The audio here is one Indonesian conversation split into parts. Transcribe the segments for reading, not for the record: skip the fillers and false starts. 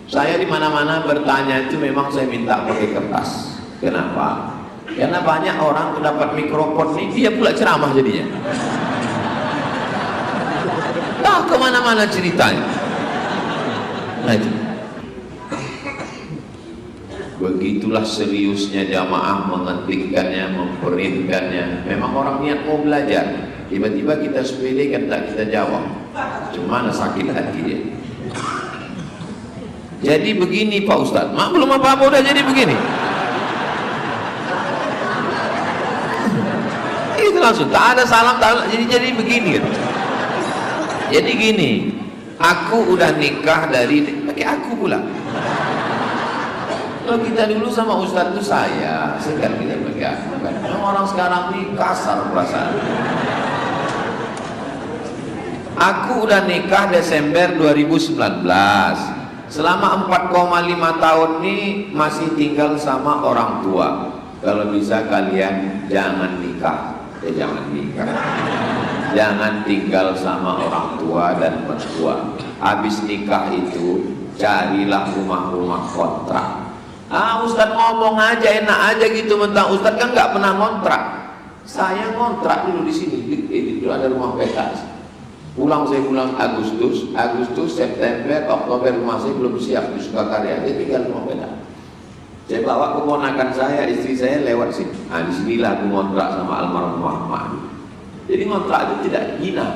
Saya di mana-mana bertanya itu memang saya minta pakai kertas. Kenapa? Karena banyak orang mendapat mikrofon ini dia pula ceramah jadinya. Nah, kemana-mana ceritanya. Nah, itu. Begitulah seriusnya jamaah mengetikkannya, memperintahkannya. Memang orang niat mau belajar, tiba-tiba kita sepelekan tak kita jawab. Cuma sakit hati dia. Jadi begini Pak Ustadz, mak belum apa-apa udah jadi begini. Itu langsung tak ada salam, tak ada, jadi begini gitu. Jadi gini, aku udah nikah dari pakai aku pula. Kalau kita dulu sama Ustadz itu saya, sekarang kita pakai aku kan. Orang sekarang ini kasar perasaan. Aku udah nikah Desember 2019. Selama 4,5 tahun ini masih tinggal sama orang tua. Kalau bisa kalian jangan nikah. Jangan nikah. Jangan tinggal sama orang tua dan mertua. Habis nikah itu carilah rumah-rumah kontrak. Ustadz ngomong aja enak aja gitu, mentang Ustadz kan nggak pernah ngontrak. Saya ngontrak dulu di sini. Itu ada rumah PK. Saya pulang Agustus, September, Oktober rumah saya belum siap di Sukakarya, dia tinggal rumah beda. Saya bawa keponakan saya, istri saya lewat sini. Nah, disinilah aku ngontrak sama almarhum Muhammad. Jadi ngontrak itu tidak hina.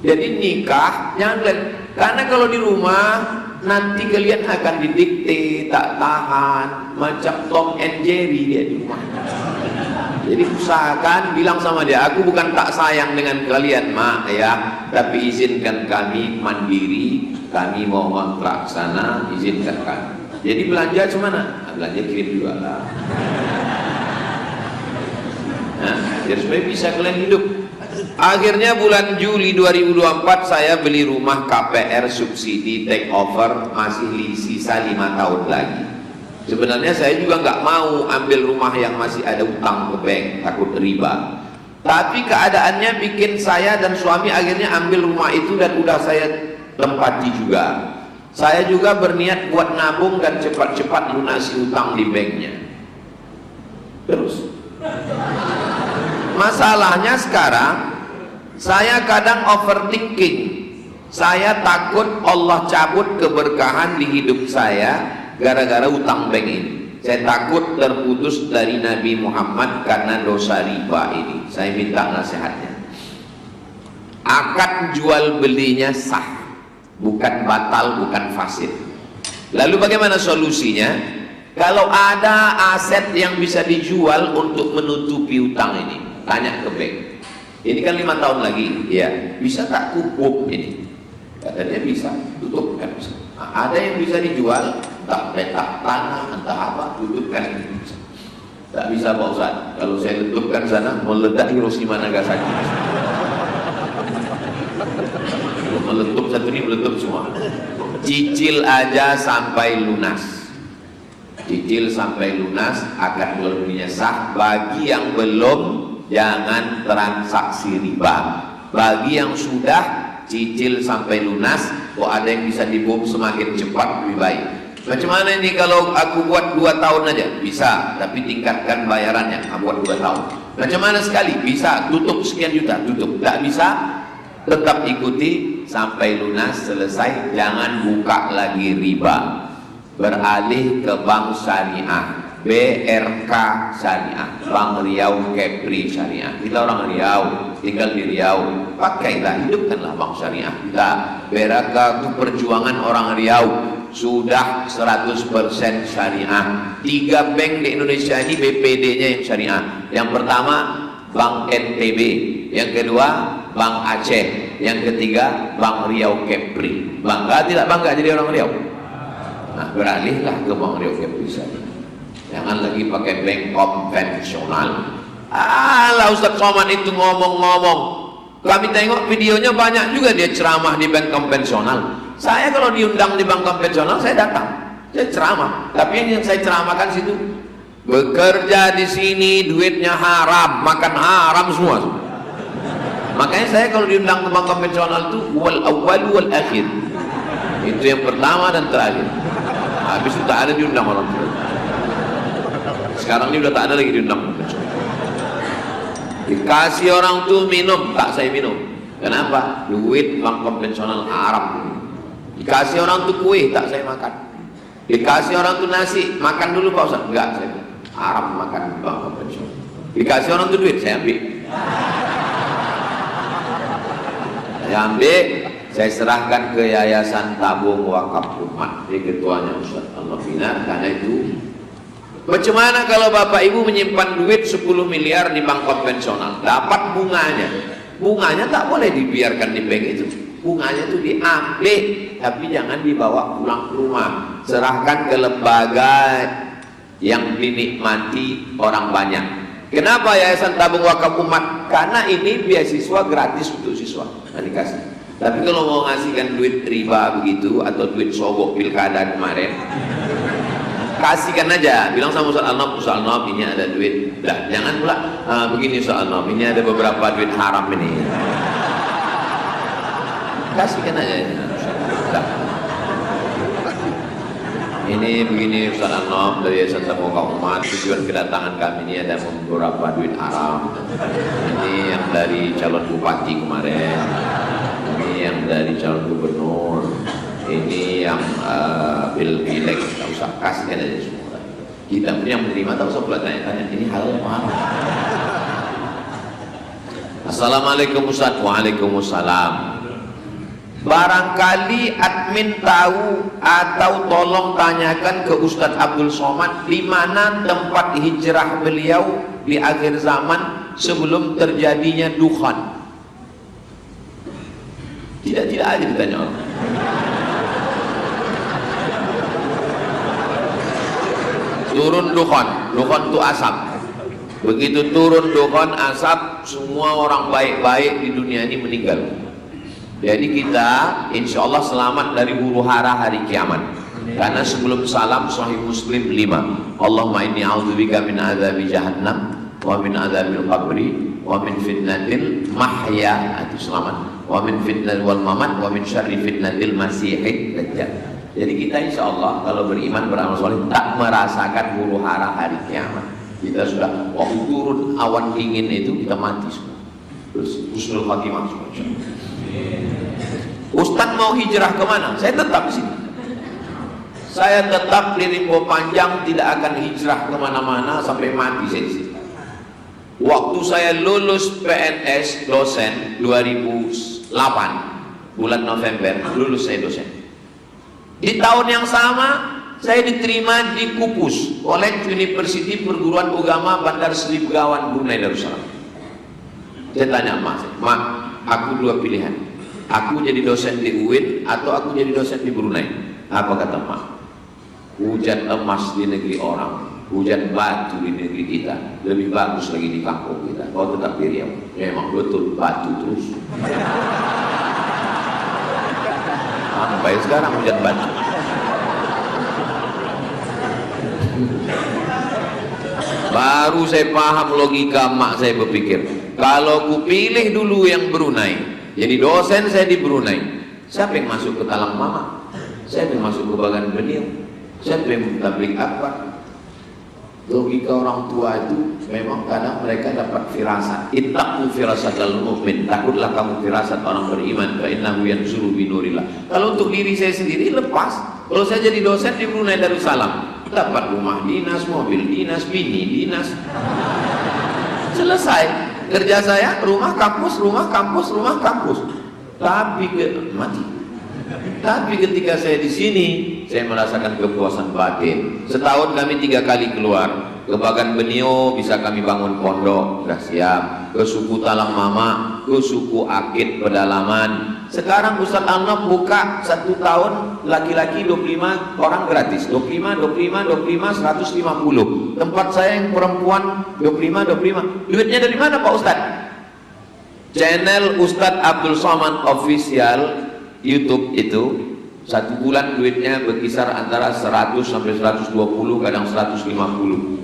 Jadi nikah jangan, karena kalau di rumah nanti kalian akan didikte, tak tahan, macam Tom and Jerry dia di rumah. Jadi usahakan bilang sama dia, aku bukan tak sayang dengan kalian mak ya, tapi izinkan kami mandiri, kami mau kontrak sana, izinkan kami. Jadi belanja cemana? Belanja kirim juga lah. Nah, biar supaya bisa kalian hidup. Akhirnya bulan Juli 2024 saya beli rumah KPR subsidi take over, masih sisa 5 tahun lagi. Sebenarnya saya juga nggak mau ambil rumah yang masih ada utang ke bank, takut riba. Tapi keadaannya bikin saya dan suami akhirnya ambil rumah itu dan udah saya tempati juga. Saya juga berniat buat nabung dan cepat-cepat lunasi utang di banknya. Terus, masalahnya sekarang saya kadang overthinking. Saya takut Allah cabut keberkahan di hidup saya gara-gara utang bank ini. Saya takut terputus dari Nabi Muhammad karena dosa riba ini. Saya minta nasihatnya. Akad jual belinya sah, bukan batal, bukan fasid. Lalu bagaimana solusinya? Kalau ada aset yang bisa dijual untuk menutupi utang ini, tanya ke bank. Ini kan 5 tahun lagi, ya bisa tak kubuk ini? Katanya bisa, tutup kan bisa. Ada yang bisa dijual, entah petak tanah, entah apa, tutupkan. Tak bisa Pak Ustaz, kalau saya letupkan sana, meledak Hiroshima Nagasaki. Meletup satu ini, meletup semua. Cicil aja sampai lunas. Cicil sampai lunas, akan jual belinya sah. Bagi yang belum, jangan transaksi riba. Bagi yang sudah, cicil sampai lunas. Kok ada yang bisa dibom semakin cepat lebih baik. Macam mana ini kalau aku buat 2 tahun aja? Bisa, tapi tingkatkan bayarannya. Aku buat 2 tahun. Macam mana sekali? Bisa, tutup sekian juta, tutup. Tak bisa, tetap ikuti sampai lunas, selesai. Jangan buka lagi riba. Beralih ke bank syariah, BRK Syariah, Bank Riau Kepri Syariah. Kita orang Riau, tinggal di Riau, pakailah, hidupkanlah bank syariah kita. BRK itu perjuangan orang Riau, sudah 100% syariah. 3 bank di Indonesia ini BPD-nya yang syariah. Yang pertama Bank NTB, yang kedua Bank Aceh, yang ketiga Bank Riau Kepri. Bangga tidak bangga jadi orang Riau? Nah, beralihlah ke Bank Riau Kepri Syariah. Jangan lagi pakai bank konvensional. Alah, Ustaz Somad itu ngomong-ngomong, kami tengok videonya banyak juga dia ceramah di bank konvensional. Saya kalau diundang di bank konvensional saya datang, saya ceramah. Tapi yang saya ceramahkan situ, bekerja di sini duitnya haram, makan haram semua. Makanya saya kalau diundang ke bank konvensional itu wal awwal wal akhir. Itu yang pertama dan terakhir. Habis itu tak ada diundang orang tua. Sekarang ini udah tak ada lagi diundang. Dikasih orang tuh minum, tak saya minum. Kenapa? Duit bank konvensional haram. Dikasih orang tuh kue, tak saya makan. Dikasih orang tuh nasi, makan dulu Pak Ustaz. Enggak, saya haram makan bank konvensional. Dikasih orang tuh duit, saya ambil. Saya ambil, saya serahkan ke Yayasan Tabung Wakaf Umat. Ini ketuanya Ustaz Al-Nafina. Karena itu, bagaimana kalau Bapak Ibu menyimpan duit 10 miliar di bank konvensional, dapat bunganya? Bunganya tak boleh dibiarkan di bank itu. Bunganya itu diambil, tapi jangan dibawa pulang ke rumah. Serahkan ke lembaga yang dinikmati orang banyak. Kenapa Yayasan Tabung Wakaf Umat? Karena ini beasiswa gratis untuk siswa. Nah, dikasih. Tapi kalau mau ngasihkan duit riba begitu atau duit sogok pilkada kemarin, kasihkan aja, bilang sama Ustaz Al-Nob, ini ada duit. Dah, jangan pula begini Ustaz Al-Nob, ini ada beberapa duit haram ini. Kasihkan aja. Dah. Ini begini Ustaz Al-Nob dari Yayasan Tabung Wakaf Umat, tujuan kedatangan kami ini ada beberapa duit haram. Ini yang dari calon bupati kemarin, ini yang dari calon gubernur, ini yang pilek, tak usah kasihkan aja semua. Kita pun yang menerima tak usah pula tanya-tanya ini halal apa haram. Assalamualaikum Ustaz. Waalaikumsalam. Barangkali admin tahu atau tolong tanyakan ke Ustadz Abdul Somad di mana tempat hijrah beliau di akhir zaman sebelum terjadinya dukhan. Tidak aja ditanya orang. Turun dukhan itu asap. Begitu turun dukhan asap, semua orang baik-baik di dunia ini meninggal. Jadi kita insya Allah selamat dari huru hara hari kiamat. Karena sebelum salam Sahih Muslim 5. Allahumma inni a'udzubika min adzabi jahannam wa min adzabil qabri wa min fitnatil mahya, itu selamat, wa min fitnatil wal mamat wa min syarri fitnatil masiihid dajjal. Jadi kita insya Allah kalau beriman beramal soleh tak merasakan huru hara hari kiamat. Kita sudah waktu turun awan dingin itu kita mati semua. Terus husnul khatimah semua. Ustadz mau hijrah kemana? Saya tetap di sini. Saya tetap di Rimbo Panjang, tidak akan hijrah kemana-mana sampai mati saya di sini. Waktu saya lulus PNS dosen 2008 bulan November, lulus saya dosen. Di tahun yang sama saya diterima di KUPUS, College University Perguruan Agama Bandar Seri Begawan, Brunei Darussalam. Saya tanya emak, aku dua pilihan. Aku jadi dosen di UIN atau aku jadi dosen di Brunei. Apa kata emak? Hujan emas di negeri orang, hujan batu di negeri kita, lebih bagus lagi di kampung kita. Kau tetap di Riau. Memang betul batu terus. Sampai sekarang hujan batu. Baru saya paham logika emak. Saya berpikir, kalau ku pilih dulu yang Brunei, jadi dosen saya di Brunei, siapa yang masuk ke talang mama? Siapa yang masuk ke bagan beliau? Siapa yang tablik apa? Logika orang tua itu memang kadang mereka dapat firasat. Ittaqu firasatal mu'min, takutlah kamu firasat orang beriman. Fa innahu yanzuru bi nurillah. Kalau untuk diri saya sendiri lepas. Kalau saya jadi dosen di Brunei Darussalam, dapat rumah dinas, mobil dinas, bini dinas. Selesai. Kerja saya rumah kampus, rumah kampus, rumah kampus. Tapi mati. Tapi ketika saya di sini, saya merasakan kepuasan batin. Setahun kami 3 kali keluar. Ke Bagan Benio bisa kami bangun pondok, sudah siap. Ke suku Talang Mama, ke suku Akit Pedalaman. Sekarang Ustadz Al-Nob buka 1 tahun laki-laki 25 orang gratis. 25, 150. Tempat saya yang perempuan 25. Duitnya dari mana Pak Ustadz? Channel Ustadz Abdul Somad Official YouTube itu 1 bulan duitnya berkisar antara 100 sampai 120, kadang 150.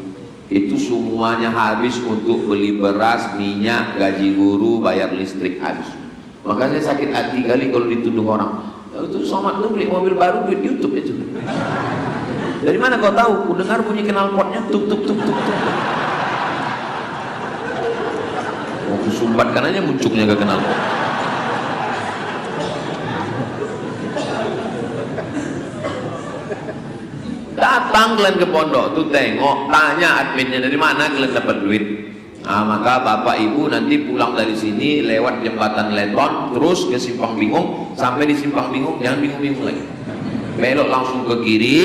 Itu semuanya habis untuk beli beras, minyak, gaji guru, bayar listrik habis. Maka saya sakit hati kali kalau dituduh orang, itu Somad tuh beli mobil baru duit YouTube itu. Dari mana kau tahu? Ku dengar bunyi knalpotnya tuk tuk tuk tuk tuk. Oh, ku sumbatkan aja muncungnya ke knalpot. Datang kalian ke pondok tuh, tengok, tanya adminnya dari mana kalian dapat duit. Nah, maka bapak ibu nanti pulang dari sini lewat jembatan Leton terus ke Simpang Bingung, sampai di Simpang Bingung jangan bingung-bingung lagi, belok langsung ke kiri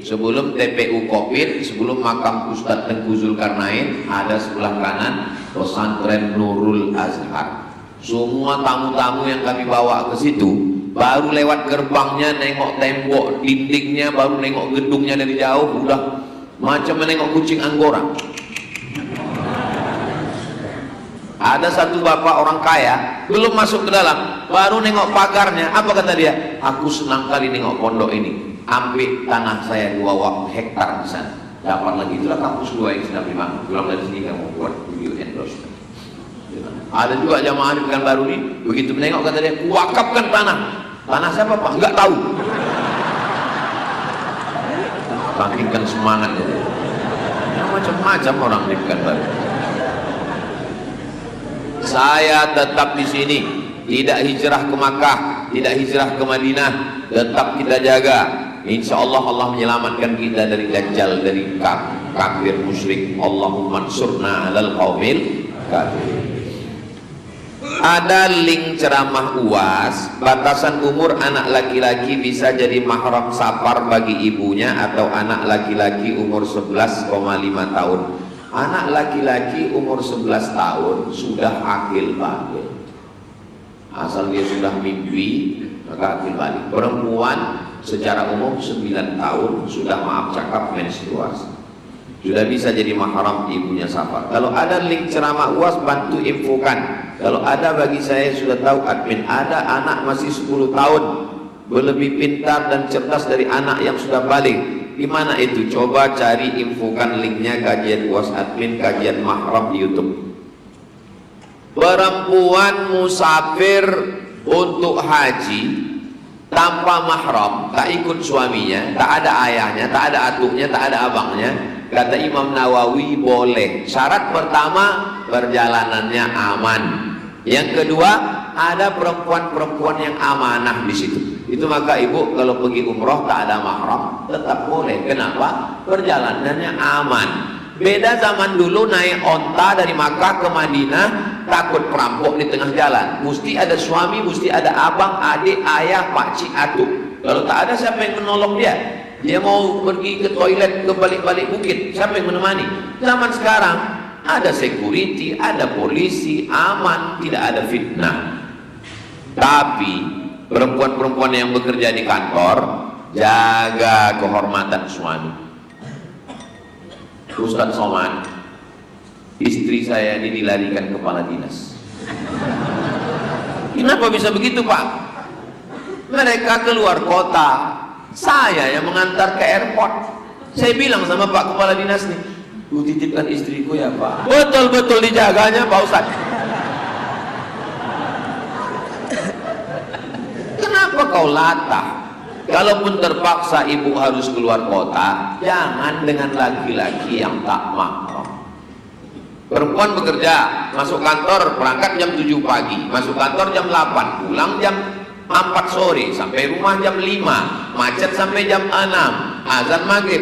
sebelum TPU Kopit, sebelum makam Ustadz Tengku Zulkarnain, ada sebelah kanan pesantren Nurul Azhar. Semua tamu-tamu yang kami bawa ke situ baru lewat gerbangnya nengok tembok dindingnya, baru nengok gedungnya dari jauh udah macam menengok kucing Anggora. Ada satu bapak orang kaya belum masuk ke dalam, baru nengok pagarnya, apa kata dia? Aku senang kali nengok pondok ini, ambil tanah saya 2 hektar di sana, dapat lagi. Itulah kampus 2 yang sedang dibangun. Pulang dari sini kamu buat video endorsement. Ada juga jamaah di Pekanbaru ini, begitu menengok kata dia, wakafkan tanah. Tanah siapa pak? Enggak tahu. Saking kan semangatnya. Macam-macam orang di Pekanbaru. Saya tetap di sini, tidak hijrah ke Makkah, tidak hijrah ke Madinah, tetap kita jaga. Insya Allah Allah menyelamatkan kita dari dajjal, dari kafir musyrik. Allahumma ansurna alal qaumil kafir. Ada link ceramah UAS, batasan umur anak laki-laki bisa jadi mahram safar bagi ibunya atau anak laki-laki umur 11,5 tahun. Anak laki-laki umur 11 tahun sudah akil balik, asal dia sudah mimpi maka akil balik. Perempuan secara umum 9 tahun sudah maaf cakap menstruasi, sudah bisa jadi mahram ibunya safar. Kalau ada link ceramah UAS bantu infokan. Kalau ada, bagi saya sudah tahu admin, ada anak masih 10 tahun lebih pintar dan cerdas dari anak yang sudah balik. Di mana itu? Coba cari infokan linknya, kajian UAS admin, kajian mahram di YouTube. Perempuan musafir untuk haji tanpa mahram, tak ikut suaminya, tak ada ayahnya, tak ada atuknya, tak ada abangnya, kata Imam Nawawi boleh. Syarat pertama, perjalanannya aman. Yang kedua, ada perempuan-perempuan yang amanah di situ. Itu maka ibu kalau pergi umroh tak ada mahram tetap boleh. Kenapa? Perjalanannya aman. Beda zaman dulu naik onta dari Makkah ke Madinah, takut perampok di tengah jalan. Mesti ada suami, mesti ada abang, adik, ayah, pakcik, atuk. Kalau tak ada, siapa yang menolong dia? Dia mau pergi ke toilet ke balik-balik bukit, siapa yang menemani? Zaman sekarang ada security, ada polisi, aman, tidak ada fitnah. Tapi perempuan-perempuan yang bekerja di kantor, jaga kehormatan suami. Ustadz Somad, istri saya ini dilarikan kepala dinas. Kenapa bisa begitu pak? Mereka keluar kota, saya yang mengantar ke airport. Saya bilang sama pak kepala dinas nih, ku titipkan istriku ya pak. Betul-betul dijaganya pak Ustadz. Kenapa kau latah? Kalaupun terpaksa ibu harus keluar kota, jangan dengan laki-laki yang tak mahram. Perempuan bekerja, masuk kantor, berangkat jam 7 pagi, masuk kantor jam 8, pulang jam 4 sore, sampai rumah jam 5, macet sampai jam 6, azan maghrib,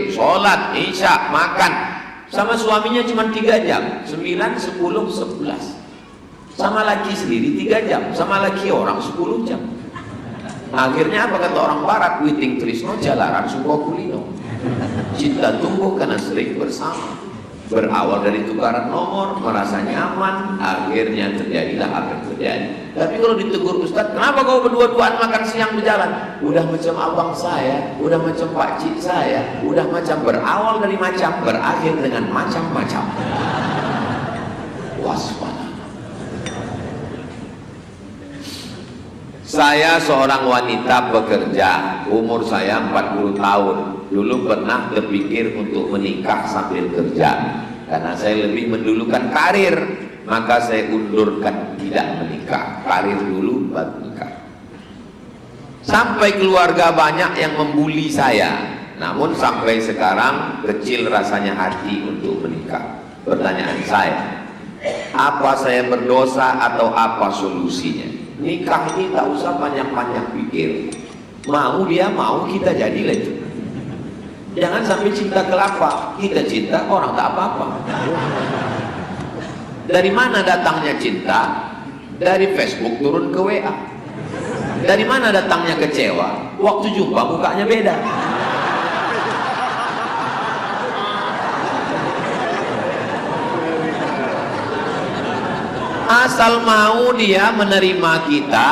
sholat isya, makan. Sama suaminya cuma 3 jam, 9, 10, 11. Sama laki sendiri 3 jam, sama laki orang 10 jam. Akhirnya apa kata orang barat? Witing trisno jalaran suko kulino. Cinta tumbuh karena sering bersama. Berawal dari tukaran nomor, merasa nyaman, akhirnya terjadilah apa yang terjadi. Tapi kalau ditegur Ustadz, kenapa kau berdua-duaan makan siang berjalan? Udah macam abang saya, udah macam pakcik saya, udah macam, berawal dari macam, berakhir dengan macam-macam. Waspada. Saya seorang wanita bekerja, umur saya 40 tahun. Dulu pernah terpikir untuk menikah sambil kerja, karena saya lebih mendulukan karir, maka saya undurkan tidak menikah. Karir dulu baru nikah. Sampai keluarga banyak yang membuli saya. namun sampai sekarang kecil rasanya hati untuk menikah. Pertanyaan saya, apa saya berdosa atau apa solusinya? Nikah ini tak usah panjang-panjang pikir, mau dia mau, kita jadilah itu. Jangan sampai cinta kelapa, kita cinta orang tak apa-apa. Dari mana datangnya cinta? Dari Facebook turun ke WA. Dari mana datangnya kecewa? Waktu jumpa mukanya beda. Asal mau dia menerima kita,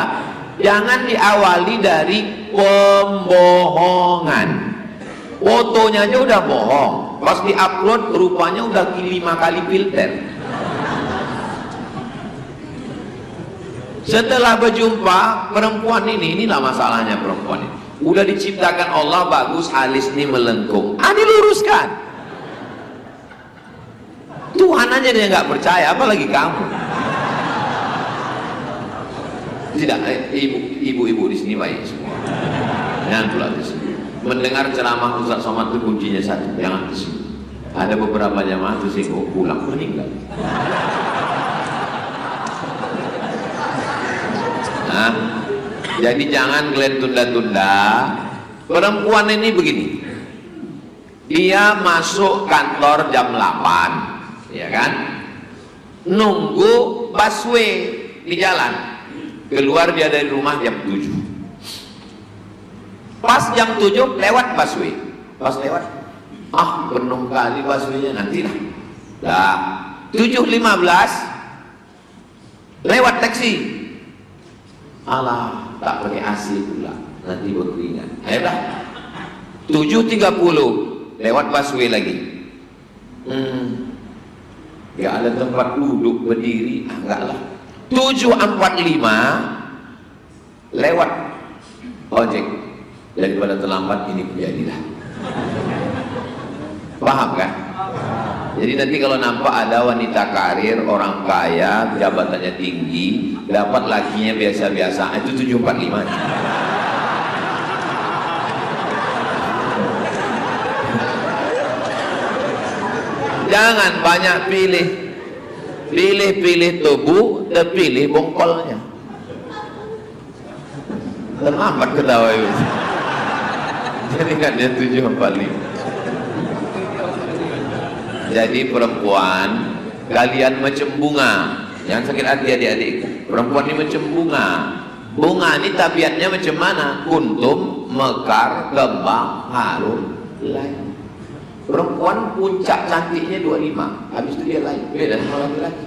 jangan diawali dari pembohongan. Fotonya aja udah bohong, pas diupload rupanya udah 5 kali filter. Setelah berjumpa perempuan inilah masalahnya perempuan ini. Udah diciptakan Allah bagus, alis ini melengkung, diluruskan. Tuhan aja dia nggak percaya, apalagi kamu. Tidak, ibu-ibu di sini baik semua. Jangan pula di sini. Mendengar ceramah Ustaz Somad itu kuncinya satu, jangan di sini. Ada beberapa jamaah itu sih pulang meninggal. Nah, jadi jangan kalian tunda-tunda. Perempuan ini begini, dia masuk kantor jam 8, ya kan, nunggu busway di jalan, keluar dia dari rumah jam 7. Pas jam 7 lewat busway, pas lewat, penuh kali busway-nya, nantilah. Nah, 7.15 lewat taksi. Alah, tak pakai AC pula, nanti berkeringat. Ayolah, 7.30 lewat busway lagi. Ya ada tempat duduk berdiri, enggak lah. 7.45 lewat ojek. Daripada terlambat ini menjadilah. Paham kan? Jadi nanti kalau nampak ada wanita karir, orang kaya, jabatannya tinggi, dapat lakinya biasa-biasa, itu 7.45. Jangan banyak pilih. Pilih-pilih tubuh, terpilih bongkolnya. Terlambat ketawa itu. Jadi kan dia 7.45. Jadi perempuan, kalian macam bunga. Jangan sakit hati adik-adik. Perempuan ini macam bunga. Bunga ini tabiatnya macam mana? Kuntum, mekar, kembang, harum, lain. Perempuan puncak cantiknya 25, habis itu dia lain. Beda sama laki-laki.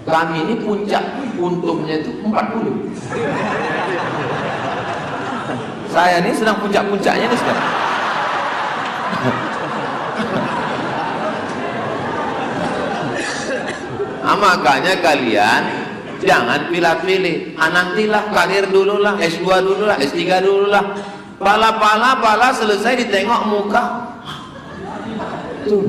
Kami ini puncak kuntumnya itu 40. Saya ini sedang puncak-puncaknya nih sekarang. Makanya kalian jangan pilih-pilih. Nantilah karir dulu lah, S2 dulu lah, S3 dulu lah. Pala selesai ditengok muka. Tuh.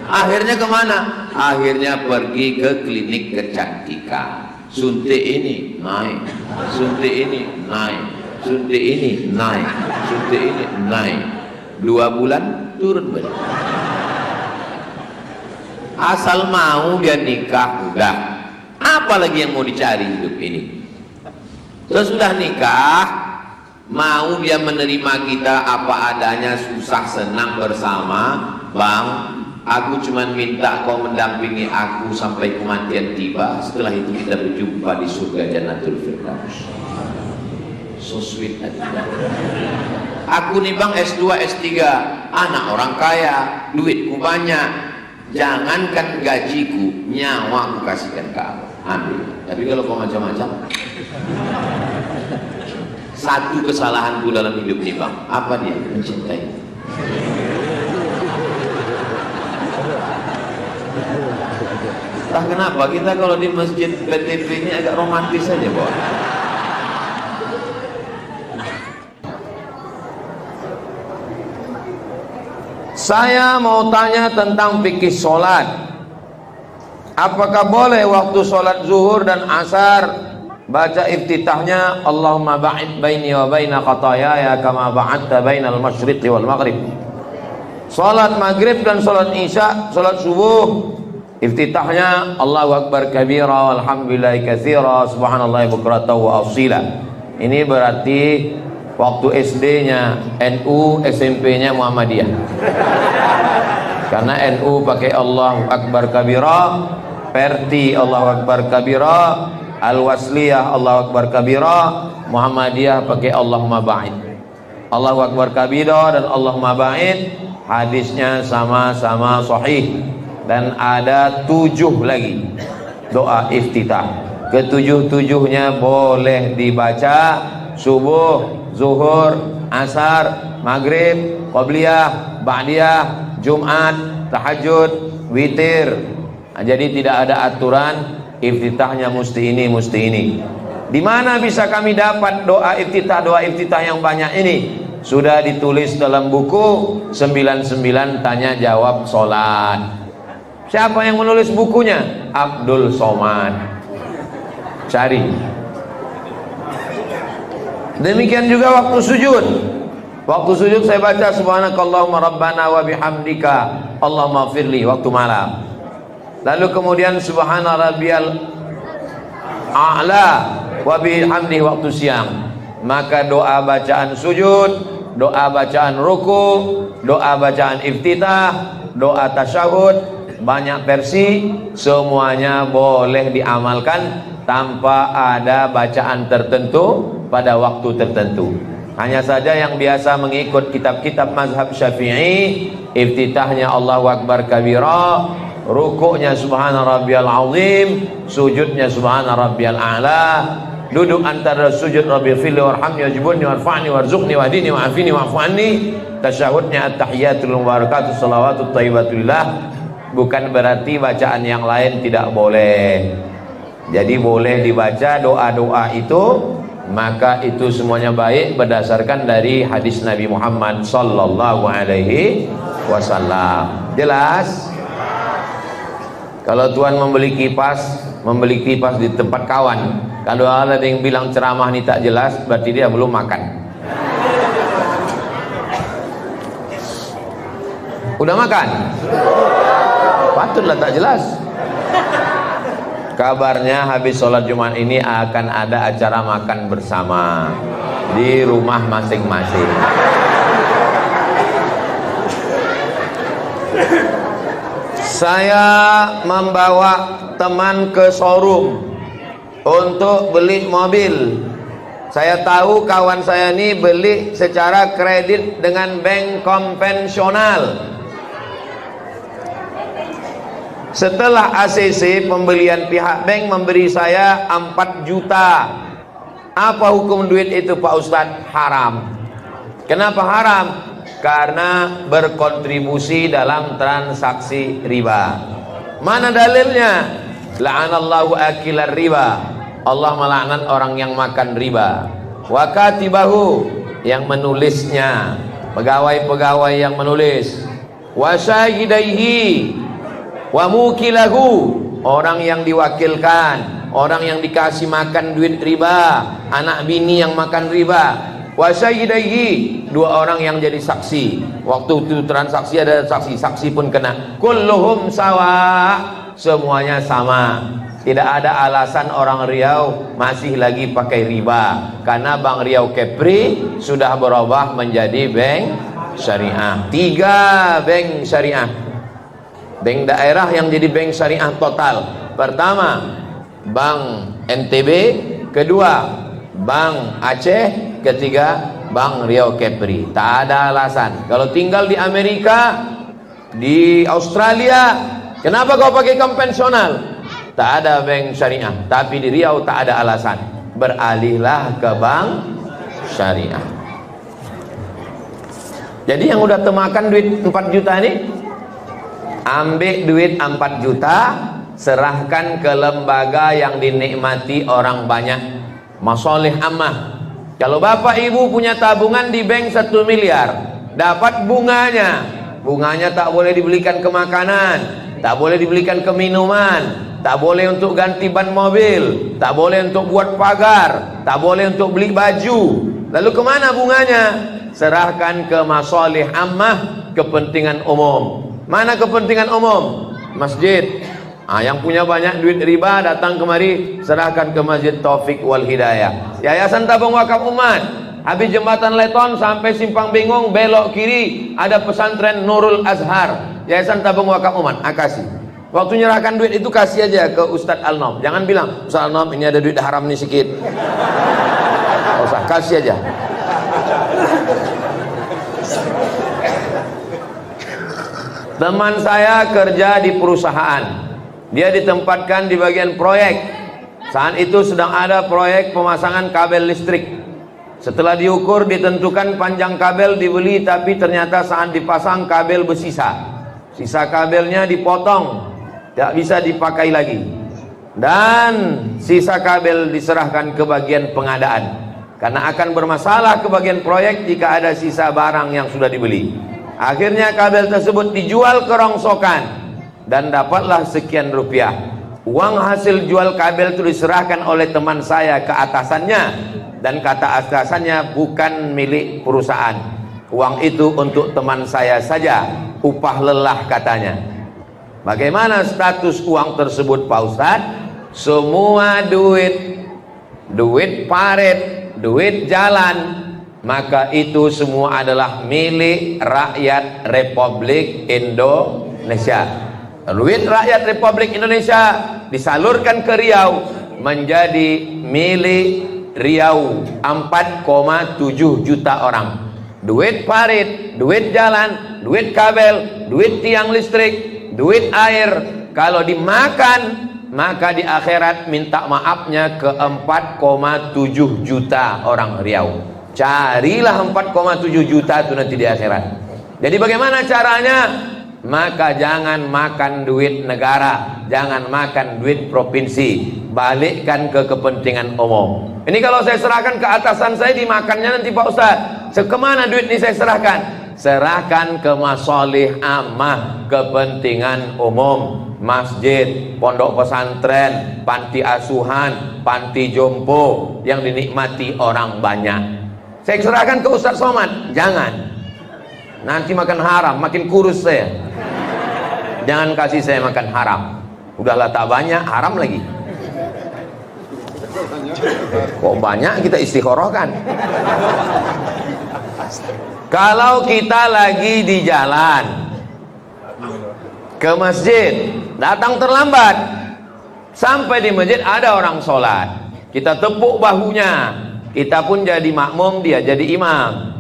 Akhirnya kemana? Akhirnya pergi ke klinik kecantikan. Suntik ini naik, suntik ini naik, suntik ini naik, suntik ini naik. 2 bulan turun balik. Asal mau dia nikah udah. Apa lagi yang mau dicari hidup ini? Sesudah nikah, mau dia menerima kita apa adanya, susah senang bersama. Bang, aku cuma minta kau mendampingi aku sampai kematian tiba. Setelah itu kita berjumpa di surga Jannatul Firdaus. So sweet hati. Aku nih bang S2, S3, anak orang kaya, duitku banyak. Jangankan gajiku, nyawa aku kasihkan ke aku, ambil. Tapi kalau kau macam-macam, satu kesalahanku dalam hidup ini bang, apa dia? Mencintai. Entah kenapa kita kalau di masjid BTP ini agak romantis saja bang. Saya mau tanya tentang fikih sholat. Apakah boleh waktu sholat zuhur dan asar baca iftitahnya Allahumma ba'id baini wa baina khataayaya kama ba'adta bainal masyriqi wal maghrib. Salat maghrib dan salat isya, salat subuh, iftitahnya Allahu akbar kabira walhamdulillahi katsira subhanallahi bukratan wa asila. Ini berarti waktu SD-nya NU, SMP-nya Muhammadiyah. Karena NU pakai Allahu akbar kabira, Perti Allahu akbar kabira, Al-Wasliyah Allahu akbar kabira, Muhammadiyah pakai Allahumma ba'id. Allahu akbar kabira dan Allahumma ba'id, hadisnya sama-sama sahih. Dan ada 7 lagi doa iftitah. Ketujuh-tujuhnya boleh dibaca subuh, zuhur, asar, maghrib, qabliyah, ba'diyah, Jumat, tahajud, witir. Nah, jadi tidak ada aturan iftitahnya mesti ini, mesti ini. Di mana bisa kami dapat doa iftitah yang banyak ini? Sudah ditulis dalam buku 99 tanya jawab salat. Siapa yang menulis bukunya? Abdul Somad. Cari. Demikian juga waktu sujud. Waktu sujud saya baca subhanakallahumma rabbana wa bihamdika Allahumma firli waktu malam. Lalu kemudian subhana rabbiyal a'la wa bihamdihi waktu siang. Maka doa bacaan sujud, doa bacaan ruku, doa bacaan iftitah, doa tasyahud, banyak versi, semuanya boleh diamalkan tanpa ada bacaan tertentu pada waktu tertentu. Hanya saja yang biasa mengikut kitab-kitab mazhab Syafi'i, iftitahnya Allahu akbar kabira, rukuknya subhana rabbiyal azim, sujudnya subhana rabbiyal a'la, duduk antara sujud rabbil fili warhamni wajibuni warfa'ni warzuqni wahdini wa'afini wa'fu anni, tasyahudnya at-tahiyatul mubarakatuh salawatut thayyibatullah. Bukan berarti bacaan yang lain tidak boleh. Jadi boleh dibaca doa-doa itu, maka itu semuanya baik berdasarkan dari hadis Nabi Muhammad sallallahu alaihi wasallam. Jelas? Kalau Tuhan membeli kipas di tempat kawan, kalau ada yang bilang ceramah ini tak jelas, berarti dia belum makan. Udah makan? Patutlah tak jelas. Kabarnya habis sholat Jumat ini akan ada acara makan bersama di rumah masing-masing. Saya membawa teman ke showroom untuk beli mobil. Saya tahu kawan saya ini beli secara kredit dengan bank konvensional. Setelah ACC pembelian, pihak bank memberi saya 4 juta. Apa hukum duit itu Pak Ustadz? Haram. Kenapa haram? Karena berkontribusi dalam transaksi riba. Mana dalilnya? La'anallahu akilar riba. Allah melaknat orang yang makan riba. Wa katibahu, yang menulisnya, pegawai-pegawai yang menulis. Wa syahidaihi, wa mukilahu, orang yang diwakilkan, orang yang dikasih makan duit riba, anak bini yang makan riba. Wa syahidaihi, 2 orang yang jadi saksi. Waktu itu transaksi ada saksi, saksi pun kena. Kulluhum sawa, semuanya sama. Tidak ada alasan orang Riau masih lagi pakai riba, karena Bank Riau Kepri sudah berubah menjadi bank syariah. 3 bank syariah. Bank daerah yang jadi bank syariah total. Pertama, Bank NTB, kedua Bank Aceh, ketiga Bank Riau Kepri. Tak ada alasan. Kalau tinggal di Amerika, di Australia, kenapa kau pakai konvensional? Tak ada bank syariah. Tapi di Riau tak ada alasan. Beralihlah ke bank syariah. Jadi yang udah temakan duit 4 juta ini, ambil duit 4 juta, serahkan ke lembaga yang dinikmati orang banyak, masolih ammah. Kalau bapak ibu punya tabungan di bank 1 miliar, dapat bunganya. Bunganya tak boleh dibelikan ke makanan, tak boleh dibelikan ke minuman, tak boleh untuk ganti ban mobil, tak boleh untuk buat pagar, tak boleh untuk beli baju. Lalu kemana bunganya? Serahkan ke masalih ammah, kepentingan umum. Mana kepentingan umum? Masjid. Yang punya banyak duit riba datang kemari, serahkan ke Masjid Taufik wal Hidayah. Yayasan Tabung Wakaf Umat, habis jembatan Leton sampai Simpang Bingung belok kiri ada pesantren Nurul Azhar, Yayasan Tabung Wakaf Umat. Kasih. Waktu nyerahkan duit itu kasih aja ke Ustadz Al-Nom. Jangan bilang, Ustadz Al-Nom ini ada duit haram nih sedikit. Nggak usah, kasih aja. Teman saya kerja di perusahaan, dia ditempatkan di bagian proyek. Saat itu sedang ada proyek pemasangan kabel listrik. Setelah diukur ditentukan panjang kabel dibeli, tapi ternyata saat dipasang kabel bersisa. Sisa kabelnya dipotong, tidak bisa dipakai lagi. Dan sisa kabel diserahkan ke bagian pengadaan, karena akan bermasalah ke bagian proyek jika ada sisa barang yang sudah dibeli. Akhirnya kabel tersebut dijual ke rongsokan dan dapatlah sekian rupiah. Uang hasil jual kabel itu diserahkan oleh teman saya ke atasannya, dan kata atasannya bukan milik perusahaan. Uang itu untuk teman saya saja, upah lelah katanya. Bagaimana status uang tersebut Pak Ustadz? Semua duit paret, duit jalan, maka itu semua adalah milik rakyat Republik Indonesia. Duit rakyat Republik Indonesia disalurkan ke Riau menjadi milik Riau 4,7 juta orang. Duit parit, duit jalan, duit kabel, duit tiang listrik, duit air, kalau dimakan maka di akhirat minta maafnya ke 4,7 juta orang Riau. Carilah 4,7 juta itu nanti di akhirat. Jadi bagaimana caranya? Maka jangan makan duit negara, jangan makan duit provinsi, balikkan ke kepentingan umum. Ini kalau saya serahkan ke atasan saya, dimakannya nanti Pak Ustadz. Kemana duit ini saya serahkan? Serahkan ke masalih ammah, kepentingan umum. Masjid, pondok pesantren, panti asuhan, panti jompo yang dinikmati orang banyak. Saya serahkan ke Ustadz Somad, jangan. Nanti makan haram, makin kurus saya. Jangan kasih saya makan haram. Udahlah tak banyak, haram lagi. Kok banyak kita istikharahkan. Kalau kita lagi di jalan ke masjid, datang terlambat, sampai di masjid ada orang sholat, kita tepuk bahunya, kita pun jadi makmum, dia jadi imam,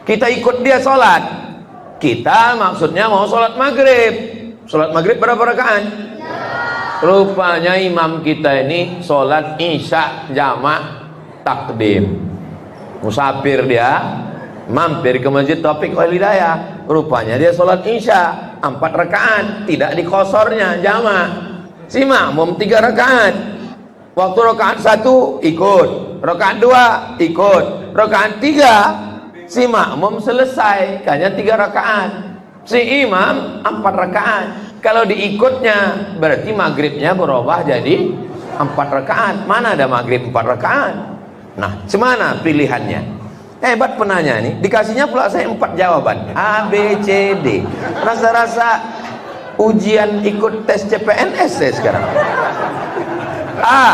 kita ikut dia sholat. Kita maksudnya mau sholat maghrib. Sholat maghrib berapa rakaat? Rupanya imam kita ini sholat isya jamak takdim. Musafir dia, mampir ke Masjid Taufik wal Hidayah. Rupanya dia sholat isya 4 rakaat, tidak dikosornya jamak. Si makmum 3 rakaat. Waktu rakaat 1 ikut, rakaat 2 ikut, rakaat 3 si makmum selesai, hanya 3 rakaat. Si imam 4 rakaat. Kalau diikutnya berarti maghribnya berubah jadi 4 rakaat. Mana ada maghrib 4 rakaat? Nah, semana pilihannya? Hebat penanya nih, dikasihnya pula saya 4 jawaban, A, B, C, D. Rasa-rasa ujian ikut tes CPNS saya sekarang. A,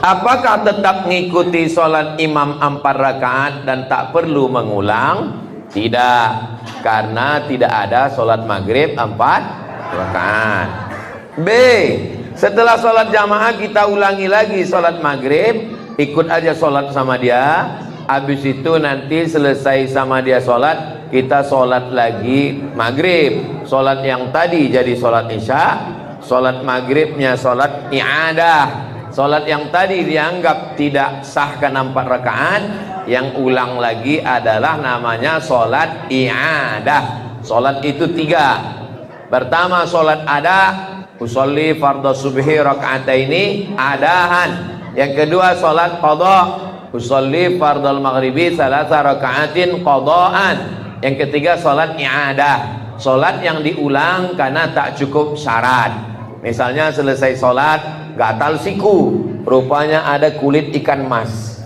apakah tetap mengikuti sholat imam 4 rakaat dan tak perlu mengulang? Tidak, karena tidak ada sholat maghrib 4 rakaat. B, setelah sholat jamaah kita ulangi lagi sholat maghrib, ikut aja sholat sama dia. Habis itu nanti selesai sama dia sholat, kita sholat lagi maghrib. Sholat yang tadi jadi sholat isya, sholat maghribnya sholat i'adah. Sholat yang tadi dianggap tidak sah karena 4 rakaat, yang ulang lagi adalah namanya sholat i'adah. Sholat itu 3. Pertama sholat ada, usolli fardhu subhi raka'ataini adahan. Yang kedua sholat qadha, usolli fardhu maghribi salasa raka'atin qadhaan. Yang ketiga sholat i'adah, sholat yang diulang karena tak cukup syarat. Misalnya selesai sholat, gatal siku, rupanya ada kulit ikan mas.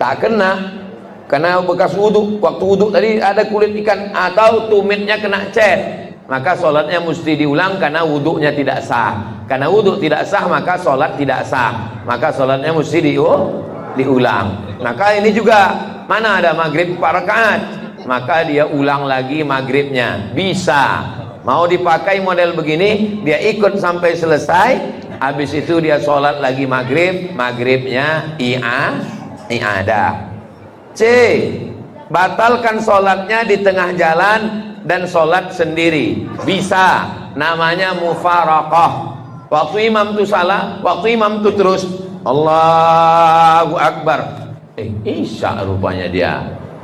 Tak kena, karena bekas wudhu. Waktu wudhu tadi ada kulit ikan, atau tumitnya kena cat. Maka sholatnya mesti diulang karena wudhunya tidak sah. Karena wudhu tidak sah, maka sholat tidak sah. Maka sholatnya mesti diulang. Maka ini juga, mana ada maghrib 4 rakaat, maka dia ulang lagi maghribnya. Bisa. Mau dipakai model begini, dia ikut sampai selesai, habis itu dia sholat lagi maghrib, maghribnya i'adah. C, batalkan sholatnya di tengah jalan dan sholat sendiri. Bisa, namanya mufaraqah. Waktu imam tu salah, waktu imam tu terus Allahu Akbar, isya rupanya dia,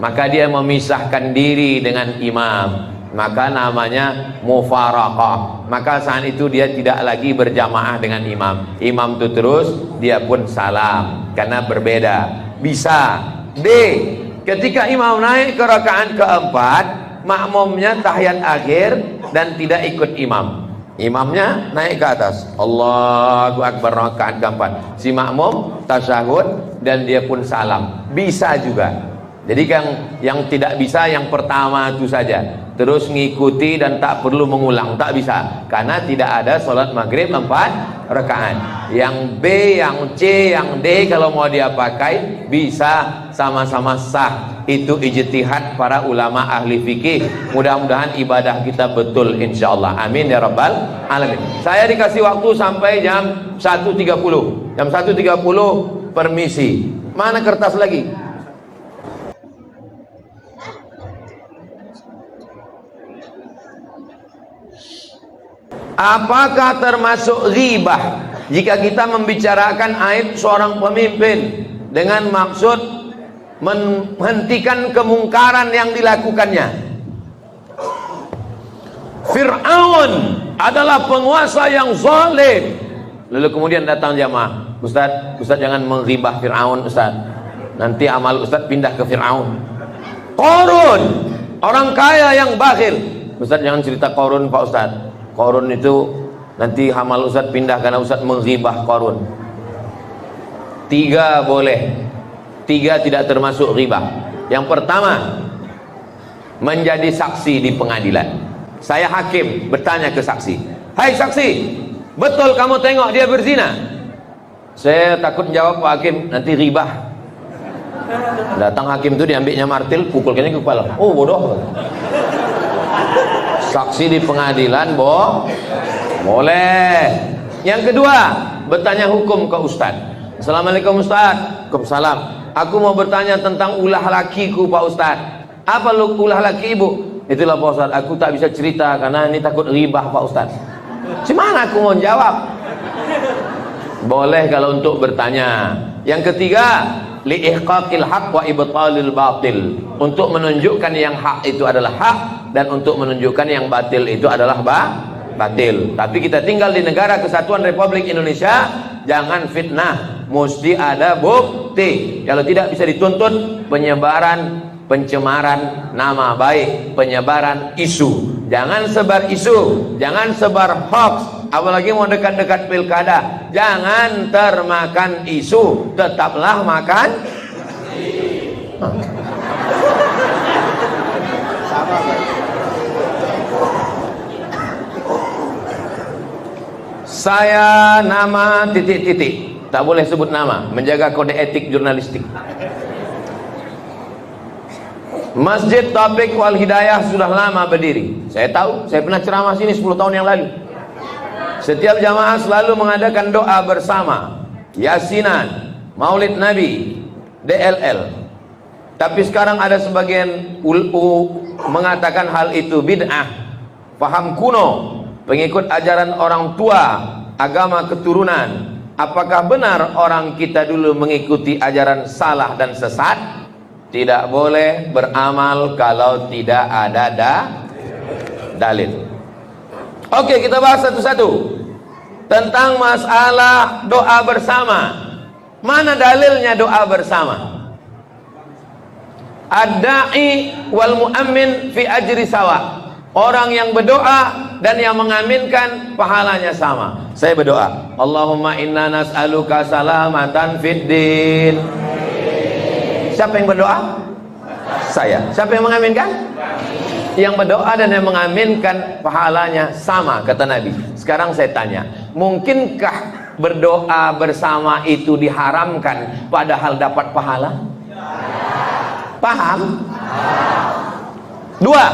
maka dia memisahkan diri dengan imam, maka namanya mufaraqah. Maka saat itu dia tidak lagi berjamaah dengan imam. Imam tu terus, dia pun salam, karena berbeda. Bisa. D, ketika imam naik ke rakaat keempat, makmumnya tahiyat akhir dan tidak ikut imam. Imamnya naik ke atas, Allahu Akbar rakaat keempat, si makmum tasyahud dan dia pun salam. Bisa juga. Jadi kan yang tidak bisa yang pertama itu saja, terus ngikuti dan tak perlu mengulang, tak bisa, karena tidak ada sholat maghrib 4 rakaat. Yang B, yang C, yang D kalau mau dia pakai bisa, sama-sama sah. Itu ijtihad para ulama ahli fikih. Mudah-mudahan ibadah kita betul insyaallah. Amin ya rabbal alamin. Saya dikasih waktu sampai jam 1.30. Jam 1.30 permisi. Mana kertas lagi? Apakah termasuk ghibah jika kita membicarakan aib seorang pemimpin dengan maksud menghentikan kemungkaran yang dilakukannya? Fir'aun adalah penguasa yang zalim. Lalu kemudian datang jamaah, Ustaz jangan menghibah Fir'aun Ustaz, nanti amal Ustaz pindah ke Fir'aun. Qarun, orang kaya yang bakhil, Ustaz jangan cerita Qarun Pak Ustaz, Qarun itu nanti amal Ustaz pindah karena Ustaz menghibah Qarun. 3 boleh, 3 tidak termasuk ghibah. Yang pertama, menjadi saksi di pengadilan. Saya hakim bertanya ke saksi, hai saksi, betul kamu tengok dia berzina? Saya takut jawab Pak Hakim, nanti ghibah. Datang hakim itu diambilnya martil, pukul kena ke kepala. Oh bodoh. Saksi di pengadilan boleh. Yang kedua, bertanya hukum ke Ustaz. Assalamualaikum Ustaz. Waalaikumsalam. Aku mau bertanya tentang ulah lakiku Pak Ustaz. Apa ulah laki ibu? Itulah Pak Ustaz, aku tak bisa cerita karena ini takut ribah Pak Ustaz. Gimana aku mau jawab? Boleh kalau untuk bertanya. Yang ketiga, liihqaqil haq wa ibtalil batil, untuk menunjukkan yang hak itu adalah hak dan untuk menunjukkan yang batil itu adalah batil. Tapi kita tinggal di negara Kesatuan Republik Indonesia, jangan fitnah, mesti ada bukti. Kalau tidak bisa dituntut penyebaran, pencemaran nama baik, penyebaran isu. Jangan sebar isu, jangan sebar hoax, apalagi mau dekat-dekat pilkada. Jangan termakan isu, tetaplah makan. Saya nama titik-titik, tak boleh sebut nama, menjaga kode etik jurnalistik. Masjid Taufik Wal Hidayah sudah lama berdiri. Saya tahu, saya pernah ceramah sini 10 tahun yang lalu. Setiap jamaah selalu mengadakan doa bersama, Yasinan, Maulid Nabi, DLL. Tapi sekarang ada sebagian mengatakan hal itu bid'ah, paham kuno, pengikut ajaran orang tua, agama keturunan. Apakah benar orang kita dulu mengikuti ajaran salah dan sesat? Tidak boleh beramal kalau tidak ada dalil. Oke, kita bahas satu-satu tentang masalah doa bersama. Mana dalilnya doa bersama? Ad-da'i wal mu'ammin fi ajri sawa. Orang yang berdoa dan yang mengaminkan pahalanya sama. Saya berdoa, Allahumma inna nas'aluka salamatan fid din. Siapa yang berdoa? Saya. Siapa yang mengaminkan? Yang berdoa dan yang mengaminkan pahalanya sama, kata Nabi. Sekarang saya tanya, mungkinkah berdoa bersama itu diharamkan padahal dapat pahala? Paham? Dua,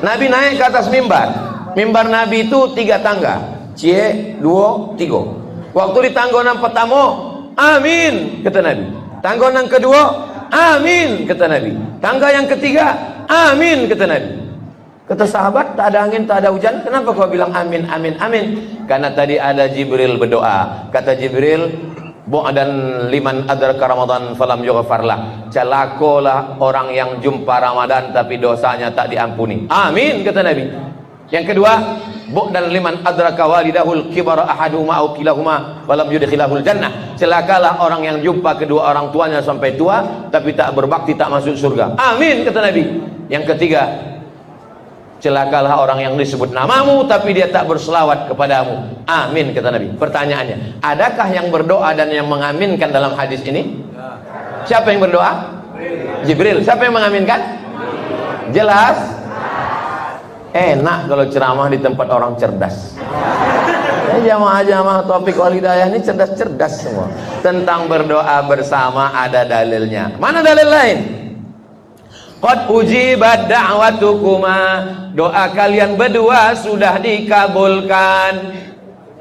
Nabi naik ke atas mimbar. Mimbar Nabi itu 3 tangga. Cie, 2, 3. Waktu di tanggonan pertama, amin, kata Nabi. Tanggonan kedua, amin, kata Nabi. Tangga yang ketiga, amin, kata Nabi. Kata sahabat, tak ada angin, tak ada hujan, kenapa kau bilang amin, amin, amin? Karena tadi ada Jibril berdoa. Kata Jibril, dan liman adraka Ramadan falam yughfarlah. Celakolah orang yang jumpa Ramadan tapi dosanya tak diampuni. Amin, kata Nabi. Yang kedua, dan liman adraka walidahul kibara ahaduhuma aw kilahuma falam yudkhilahul jannah. Celakalah orang yang jumpa kedua orang tuanya sampai tua tapi tak berbakti, tak masuk surga. Amin, kata Nabi. Yang ketiga, celakalah orang yang disebut namamu tapi dia tak berselawat kepadamu. Amin, kata Nabi. Pertanyaannya, adakah yang berdoa dan yang mengaminkan dalam hadis ini? Siapa yang berdoa? Jibril. Siapa yang mengaminkan? Jelas? Enak kalau ceramah di tempat orang cerdas. Jamaah-jamaah Taufik Wal Hidayah ini cerdas-cerdas semua. Tentang berdoa bersama ada dalilnya. Mana dalil lain? Qad ujibat da'watukuma, doa kalian berdua sudah dikabulkan.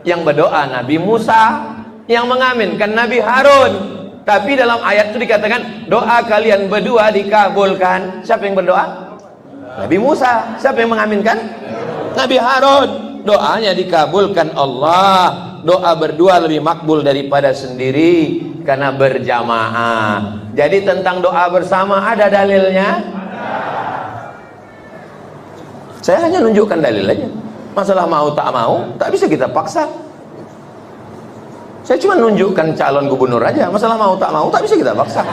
Yang berdoa Nabi Musa, yang mengaminkan Nabi Harun. Tapi dalam ayat itu dikatakan doa kalian berdua dikabulkan. Siapa yang berdoa? Nabi Musa. Siapa yang mengaminkan? Nabi Harun. Doanya dikabulkan Allah. Doa berdua lebih makbul daripada sendiri karena berjamaah. Jadi tentang doa bersama ada dalilnya? Saya hanya nunjukkan dalil aja. Masalah mau tak bisa kita paksa. Saya cuma nunjukkan calon gubernur aja. Masalah mau tak bisa kita paksa.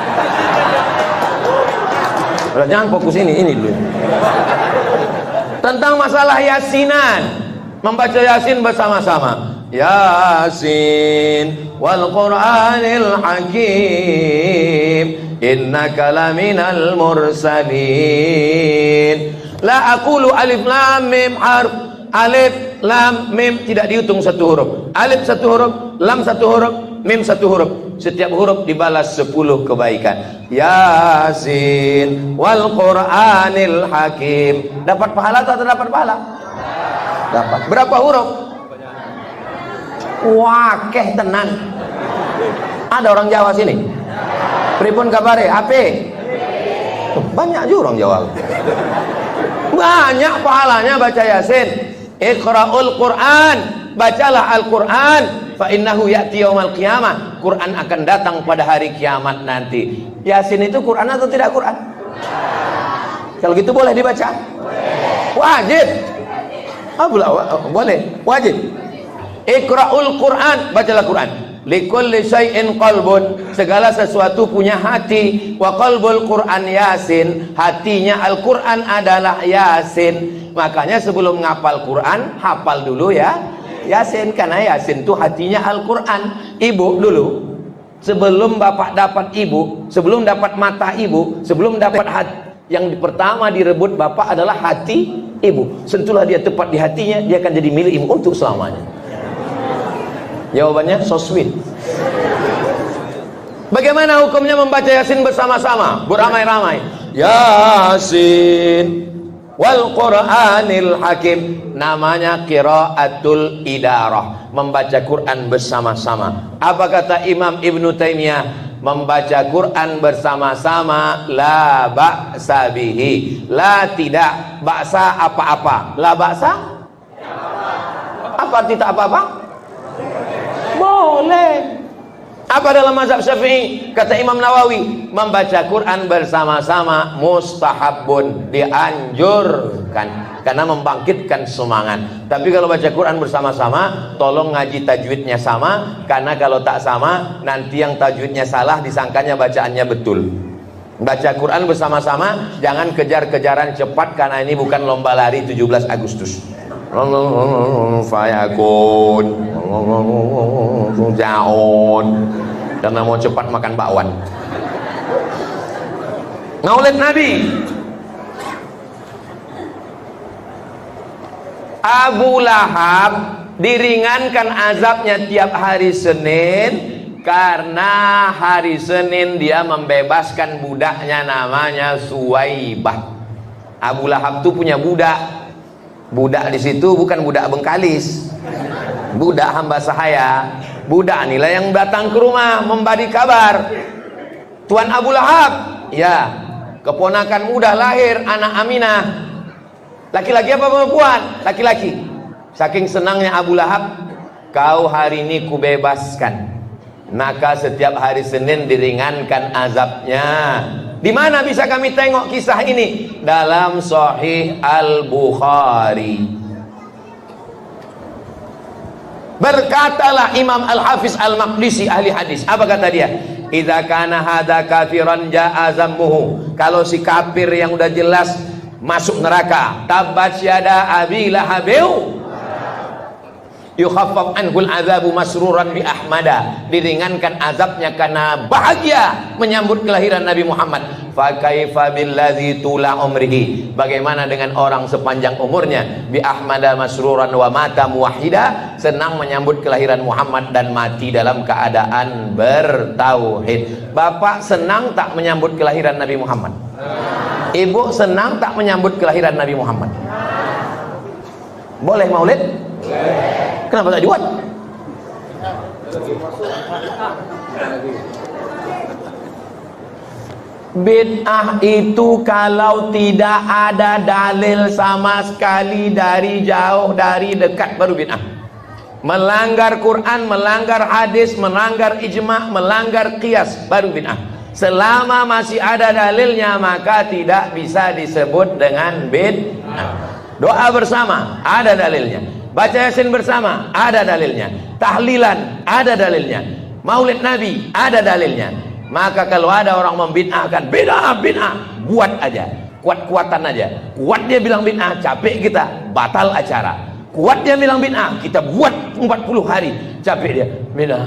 Jangan fokus ini dulu. Tentang masalah yasinan, membaca yasin bersama-sama. Yasin wal Qur'anil Hakim innaka laminal mursalin. La aqulu alif lam mim harf. Alif lam mim tidak dihitung satu huruf. Alif satu huruf, lam satu huruf, mim satu huruf. Setiap huruf dibalas 10 kebaikan. Yasin wal Qur'anil Hakim. Dapat pahala atau tidak dapat pahala? Dapat. Berapa huruf? Wakeh tenan. Ada orang Jawa sini? Pripun kabare? Ape? Banyak juga orang Jawa. Banyak pahalanya baca Yasin. Iqra'ul Qur'an, bacalah Al-Qur'an, fa innahu ya'ti yaumal qiyamah. Quran akan datang pada hari kiamat nanti. Yasin itu Quran atau tidak Quran? Kalau gitu boleh dibaca? Wajib. Boleh, wajib. Iqra'ul Qur'an, bacalah Quran. Likulli syai'in qalbun, segala sesuatu punya hati. Wa qalbul Qur'an Yasin, hatinya Al-Qur'an adalah Yasin. Makanya sebelum ngapal Quran, hafal dulu ya Yasin, karena Yasin itu hatinya Al-Qur'an. Ibu dulu, sebelum bapak dapat ibu, sebelum dapat mata ibu, sebelum dapat hati, yang pertama direbut bapak adalah hati ibu. Sentuhlah dia tepat di hatinya, dia akan jadi milik ibu untuk selamanya. Jawabannya so sweet. Bagaimana hukumnya membaca Yasin bersama-sama, beramai-ramai? Yasin wal Qur'anil Hakim, namanya qiraatul idarah, membaca Quran bersama-sama. Apa kata Imam Ibnu Taimiyah? Membaca Quran bersama-sama la ba'sa bihi, la tidak ba'sa apa-apa, la ba'sa apa tidak apa-apa, boleh. Apa dalam mazhab Syafi'i? Kata Imam Nawawi, membaca Quran bersama-sama mustahabun, dianjurkan karena membangkitkan semangat. Tapi kalau baca Quran bersama-sama, tolong ngaji tajwidnya sama, karena kalau tak sama nanti yang tajwidnya salah disangkanya bacaannya betul. Baca Quran bersama-sama, jangan kejar-kejaran cepat karena ini bukan lomba lari 17 Agustus. Fayakun jaon karena mau cepat makan bakwan. Maulid Nabi. Abu Lahab diringankan azabnya tiap hari Senin karena hari Senin dia membebaskan budaknya namanya Suwaibah. Abu Lahab tuh punya budak. Budak di situ bukan budak Bengkalis. Budak hamba sahaya. Budak inilah yang datang ke rumah memberi kabar. Tuan Abu Lahab, ya, keponakan muda lahir anak Aminah. Laki-laki apa perempuan? Laki-laki. Saking senangnya Abu Lahab, kau hari ini kubebaskan. Maka setiap hari Senin diringankan azabnya. Di mana bisa kami tengok kisah ini? Dalam Sahih Al-Bukhari. Berkatalah Imam Al-Hafiz Al-Maqdisi ahli hadis. Apa kata dia? Idza kana hadza kafiran ja'a zammuhu. Kalau si kafir yang udah jelas masuk neraka, tabbat yada abi lahabiu, yukhaffaf anhul azabu masruran bi ahmada, diringankan azabnya karena bahagia menyambut kelahiran Nabi Muhammad. Fa kaifa billadzi tula umrihi, bagaimana dengan orang sepanjang umurnya bi ahmada masruran wa mata muwahhida, senang menyambut kelahiran Muhammad dan mati dalam keadaan bertauhid. Bapak senang tak menyambut kelahiran Nabi Muhammad? Ibu senang tak menyambut kelahiran Nabi Muhammad? Boleh maulid? Kenapa tak dibuat? Bid'ah itu kalau tidak ada dalil sama sekali, dari jauh dari dekat baru bid'ah. Melanggar Quran, melanggar hadis, melanggar ijma', melanggar qiyas baru bid'ah. Selama masih ada dalilnya maka tidak bisa disebut dengan bid'ah. Doa bersama ada dalilnya, baca Yasin bersama ada dalilnya, tahlilan ada dalilnya, Maulid Nabi ada dalilnya. Maka kalau ada orang membid'ahkan, bid'ah, buat aja, kuat-kuatan aja. Kuat dia bilang bid'ah, capek kita, batal acara. Kuat dia bilang bid'ah, kita buat 40 hari, capek dia, bid'ah.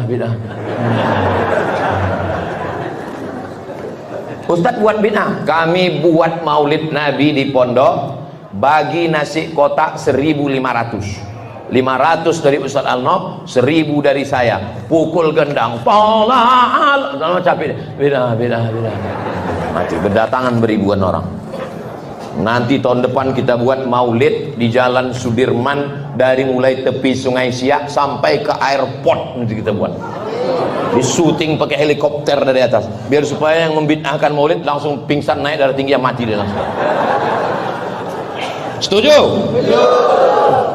Ustadz buat bid'ah, kami buat Maulid Nabi di pondok, bagi nasi kotak 1.500. 500 dari Ustadz Al-Nob, 1.000 dari saya. Pukul gendang, tolak, capek. Bid'ah. Mati, berdatangan beribuan orang. Nanti tahun depan kita buat maulid di Jalan Sudirman, dari mulai tepi Sungai Siak sampai ke airport. Nanti kita buat di syuting pakai helikopter dari atas, biar supaya yang membid'ahkan maulid langsung pingsan, naik darah tinggi, mati dia langsung. Setuju?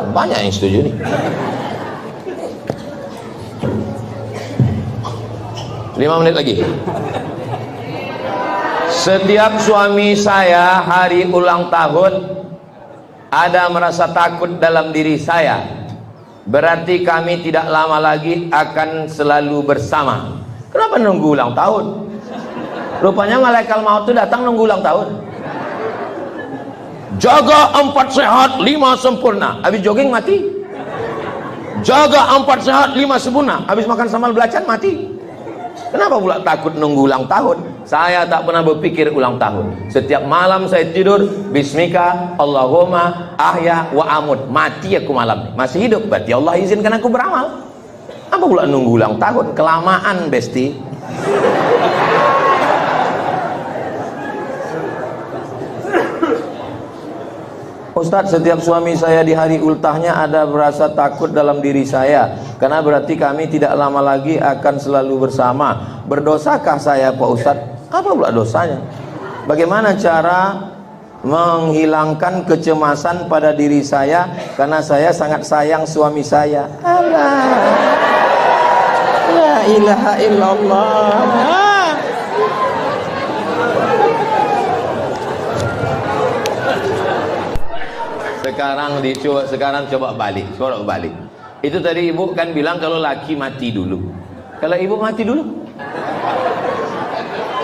Banyak yang setuju nih. 5 menit lagi. Setiap suami saya hari ulang tahun ada merasa takut dalam diri saya, berarti kami tidak lama lagi akan selalu bersama. Kenapa nunggu ulang tahun? Rupanya malaikat maut itu datang nunggu ulang tahun. Jaga 4 sehat 5 sempurna, habis jogging mati. Jaga 4 sehat 5 sempurna, habis makan sambal belacan mati. Kenapa pula takut nunggu ulang tahun? Saya tak pernah berpikir ulang tahun. Setiap malam saya tidur, bismika Allahumma ahya wa amut. Mati aku malam, masih hidup, berarti Allah izinkan aku beramal. Apa pula nunggu ulang tahun? Kelamaan, besti. Ustadz, setiap suami saya di hari ultahnya ada merasa takut dalam diri saya, karena berarti kami tidak lama lagi akan selalu bersama. Berdosakah saya Pak Ustadz? Apa pula dosanya? Bagaimana cara menghilangkan kecemasan pada diri saya, karena saya sangat sayang suami saya? Allah, la ilaha illallah. Sekarang coba balik. Itu tadi ibu kan bilang kalau laki mati dulu. Kalau ibu mati dulu,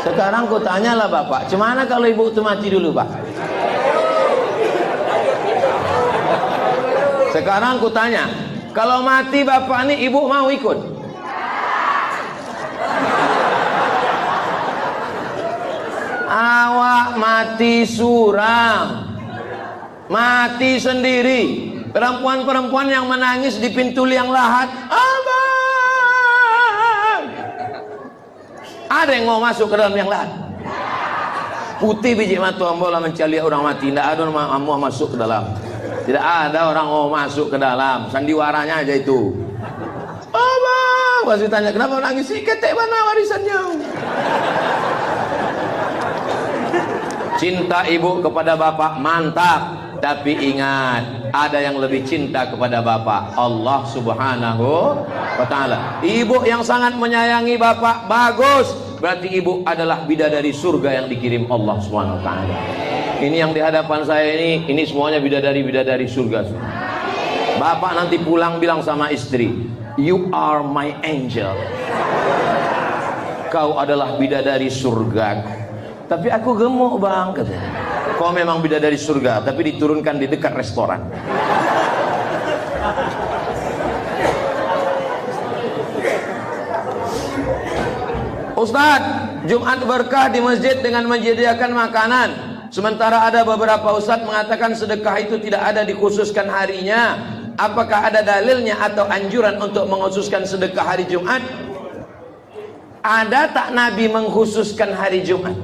Sekarang ku tanyalah bapak, gimana kalau ibu itu mati dulu pak? Sekarang ku tanya, kalau mati bapak ini ibu mau ikut? Awak mati suram, mati sendiri. Perempuan-perempuan yang menangis di pintu liang lahat, abang. Ada yang mau masuk ke dalam liang lahat? Putih biji mata ambola mencari orang mati. Tidak ada orang mau masuk ke dalam. Tidak ada orang mau masuk ke dalam. Sandiwaranya aja itu. Abang, pasti tanya kenapa menangis sih? Ketek mana warisannya? Cinta ibu kepada bapak mantap. Tapi ingat, ada yang lebih cinta kepada bapak, Allah Subhanahu wa ta'ala. Ibu yang sangat menyayangi bapak, bagus. Berarti ibu adalah bidadari surga yang dikirim Allah Subhanahu wa ta'ala. Ini yang di hadapan saya ini semuanya bidadari-bidadari surga. Bapak nanti pulang bilang sama istri, you are my angel. Kau adalah bidadari surga. Tapi aku gemuk bang, katanya. Kau memang bidadari surga, tapi diturunkan di dekat restoran. Ustadz, Jumat berkah di masjid dengan menyediakan makanan. Sementara ada beberapa ustadz mengatakan sedekah itu tidak ada dikhususkan harinya. Apakah ada dalilnya atau anjuran untuk mengkhususkan sedekah hari Jumat? Ada tak Nabi mengkhususkan hari Jumat?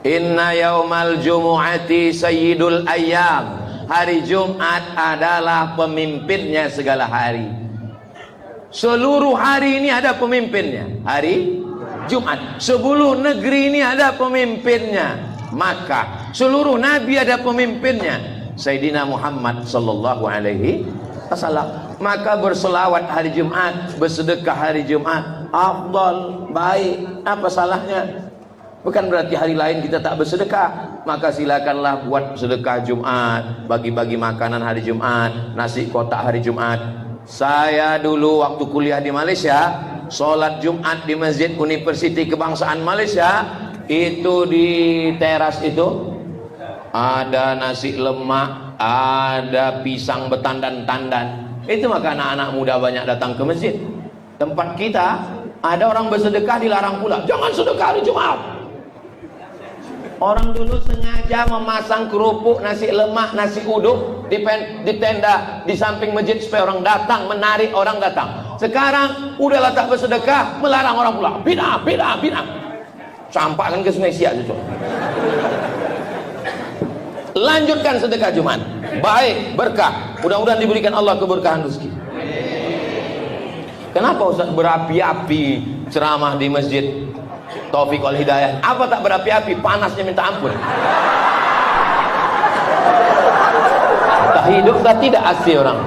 Inna yaumal jumu'ati sayyidul ayyam. Hari Jumat adalah pemimpinnya segala hari. Seluruh hari ini ada pemimpinnya. Hari Jumat. Seluruh negeri ini ada pemimpinnya. Maka seluruh nabi ada pemimpinnya, Sayyidina Muhammad sallallahu alaihi wasallam. Maka berselawat hari Jumat, bersedekah hari Jumat afdal, baik. Apa salahnya? Bukan berarti hari lain kita tak bersedekah. Maka silakanlah buat sedekah Jumat, bagi-bagi makanan hari Jumat, nasi kotak hari Jumat. Saya dulu waktu kuliah di Malaysia, sholat Jumat di Masjid Universiti Kebangsaan Malaysia, itu di teras itu ada nasi lemak, ada pisang betandan-tandan. Itu maka anak-anak muda banyak datang ke masjid. Tempat kita ada orang bersedekah dilarang pula. Jangan sedekah hari Jumat. Orang dulu sengaja memasang kerupuk, nasi lemak, nasi uduk di tenda di samping masjid supaya orang datang, menarik orang datang. Sekarang udahlah tak bersedekah, melarang orang pula. Bid'ah, bid'ah, bid'ah. Campakkan ke Sungai Siak itu. Lanjutkan sedekah Jumat. Baik, berkah. Mudah-mudahan diberikan Allah keberkahan rezeki. Kenapa Ustaz berapi-api ceramah di masjid Taufik Wal Hidayah? Apa tak berapi-api? Panasnya minta ampun. Tak hidup tak tidak AC orang.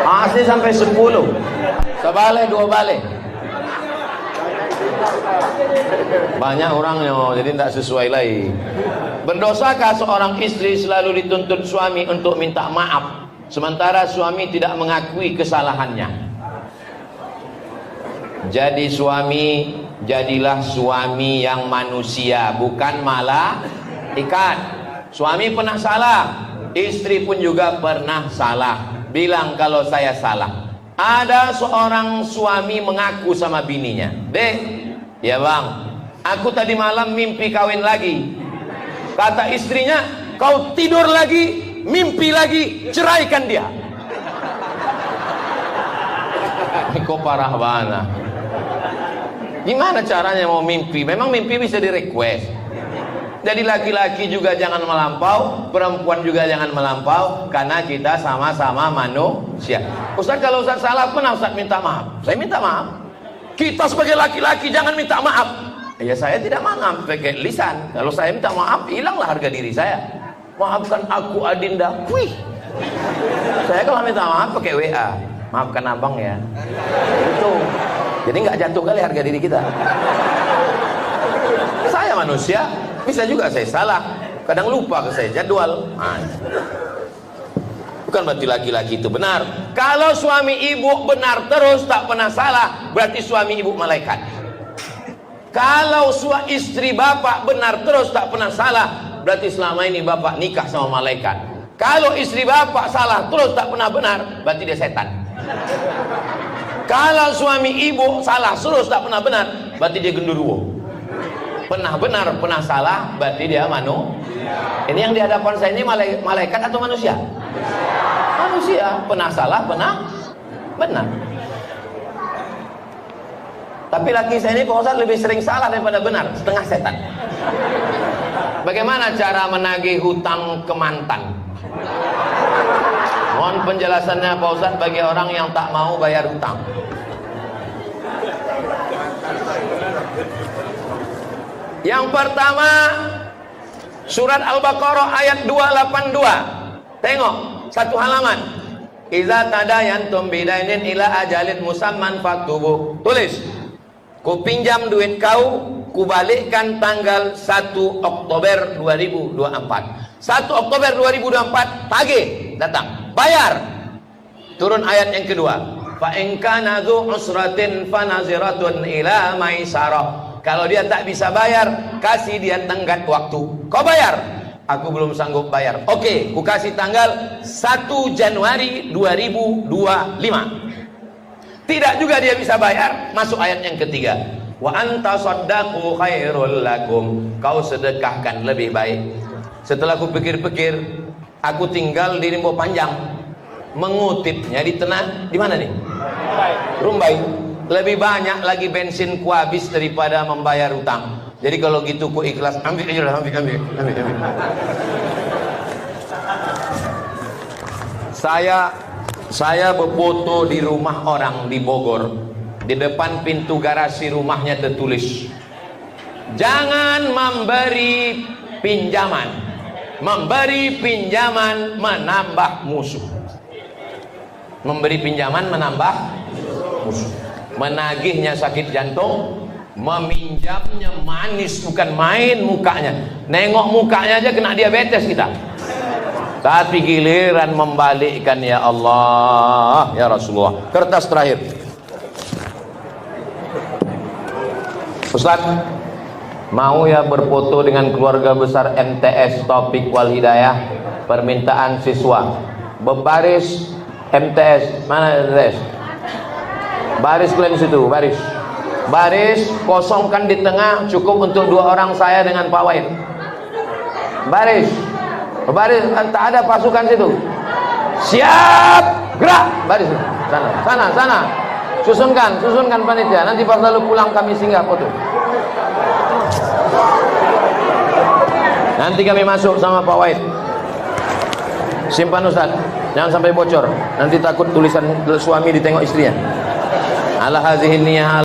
AC sampai 10. Sebalai 2 balai. Banyak orangnya, jadi tidak sesuai lagi. Berdosakah seorang istri selalu dituntut suami untuk minta maaf, sementara suami tidak mengakui kesalahannya? Jadi suami, jadilah suami yang manusia, bukan malaikat. Suami pernah salah, istri pun juga pernah salah. Bilang kalau saya salah. Ada seorang suami mengaku sama bininya, "Dek, ya bang, aku tadi malam mimpi kawin lagi." Kata istrinya, "Kau tidur lagi, mimpi lagi, ceraikan dia." Kok parah banget. Gimana caranya mau mimpi? Memang mimpi bisa di request. Jadi laki-laki juga jangan melampau, perempuan juga jangan melampau, karena kita sama-sama manusia. Ustaz, kalau Ustaz salah pernah Ustaz minta maaf. Saya minta maaf. Kita sebagai laki-laki jangan minta maaf. Ya saya tidak maaf pakai lisan. Kalau saya minta maaf, hilanglah harga diri saya. Maafkan aku Adinda. Wih. Saya kalau minta maaf pakai WA. Maafkan abang ya. Itu. Jadi nggak jatuh kali harga diri kita. Saya manusia, bisa juga saya salah. Kadang lupa ke saya jadwal. Bukan berarti laki-laki itu benar. Kalau suami ibu benar terus tak pernah salah, berarti suami ibu malaikat. Kalau istri bapak benar terus tak pernah salah, berarti selama ini bapak nikah sama malaikat. Kalau istri bapak salah terus tak pernah benar, berarti dia setan. Kalau suami ibu salah terus tak pernah benar, berarti dia genderuwo. Pernah benar, pernah salah, berarti dia Ini yang di hadapan saya ini malaikat atau manusia? Manusia. Pernah salah, pernah benar. Tapi laki saya ini Pak Ustadz lebih sering salah daripada benar, setengah setan. Bagaimana cara menagih hutang ke mantan? Mohon penjelasannya Pak Ustadz bagi orang yang tak mau bayar hutang. Yang pertama, surat Al-Baqarah ayat 282. Tengok, satu halaman. Iza tadayantum bidainin ila ajalin musamman faktubuh. Tulis. Ku pinjam duit kau, ku balikkan tanggal 1 Oktober 2024. 1 Oktober 2024 tagih, datang, bayar. Turun ayat yang kedua. Fa in kana dzu usratin fanaziratun ila maisarah. Kalau dia tak bisa bayar, kasih dia tenggat waktu. Kau bayar? Aku belum sanggup bayar. Oke, ku kasih tanggal 1 Januari 2025. Tidak juga dia bisa bayar, masuk ayat yang ketiga. Wa anta saddaqu khairul lakum. Kau sedekahkan lebih baik. Setelah aku pikir-pikir, aku tinggal di Rimbo Panjang. Mengutipnya di mana nih? Rumbai. Lebih banyak lagi bensin ku habis daripada membayar utang. Jadi kalau gitu ku ikhlas, ambil aja lah, ambil. Saya berfoto di rumah orang di Bogor. Di depan pintu garasi rumahnya tertulis, jangan memberi pinjaman. Memberi pinjaman menambah musuh. Memberi pinjaman menambah musuh. Menagihnya sakit jantung, meminjamnya manis, bukan main mukanya. Nengok mukanya aja kena diabetes kita. Tapi giliran membalikkan, ya Allah, ya Rasulullah. Kertas terakhir. Ustaz, mau ya berfoto dengan keluarga besar MTS Taufik Wal Hidayah? Permintaan siswa. Berbaris MTS, mana MTS? Baris kalian situ, baris. Baris, kosongkan di tengah, cukup untuk 2 orang saya dengan Pak Wahid. Baris. Baris, tak ada pasukan situ. Siap, gerak. Baris, sana. Susunkan panitia. Nanti pas lalu pulang kami singgah foto. Nanti kami masuk sama Pak Wahid. Simpan Ustaz, jangan sampai bocor. Nanti takut tulisan suami ditengok istrinya. Ala hazihi niyah.